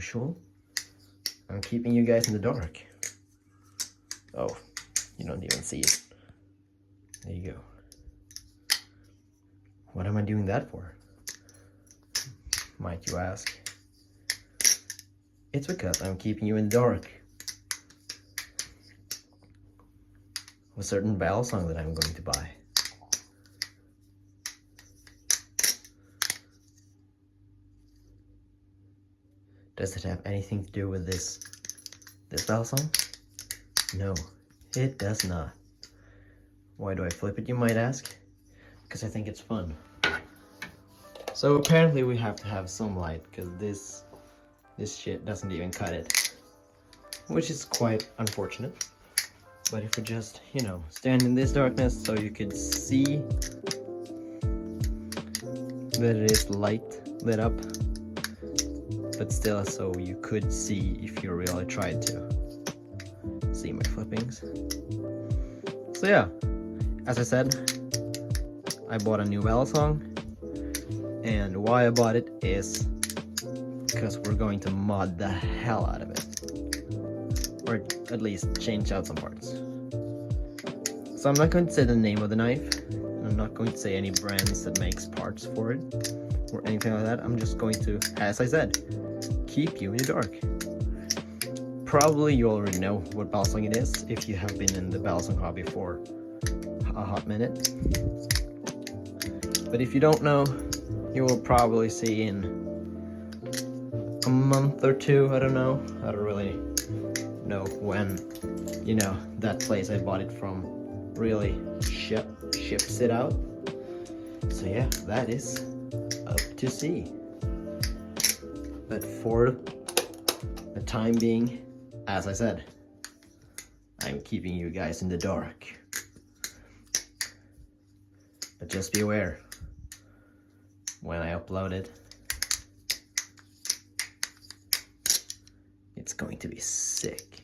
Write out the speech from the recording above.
usual, I'm keeping you guys in the dark. Oh, you don't even see it. There you go. What am I doing that for? Might you ask? It's because I'm keeping you in the dark. A certain Balisong that I'm going to buy. Does it have anything to do with this Balisong? No, it does not. Why do I flip it, you might ask? Because I think it's fun. So apparently we have to have some light, because this shit doesn't even cut it. Which is quite unfortunate. But if we just, you know, stand in this darkness so you could see that it is lit up. But still so you could see if you really tried to. See my flippings. So yeah, as I said, I bought a new Balisong, and why I bought it is because we're going to mod the hell out of it, or at least change out some parts. So I'm not going to say the name of the knife, and I'm not going to say any brands that makes parts for it, or anything like that. I'm just going to, as I said, keep you in the dark. Probably you already know what Balisong it is if you have been in the Balisong hobby for a hot minute. But if you don't know, you will probably see in a month or two, I don't know. I don't really know when, you know, that place I bought it from really ships it out. So yeah, that is up to see. But for the time being, as I said, I'm keeping you guys in the dark. But just be aware, when I upload it, it's going to be sick.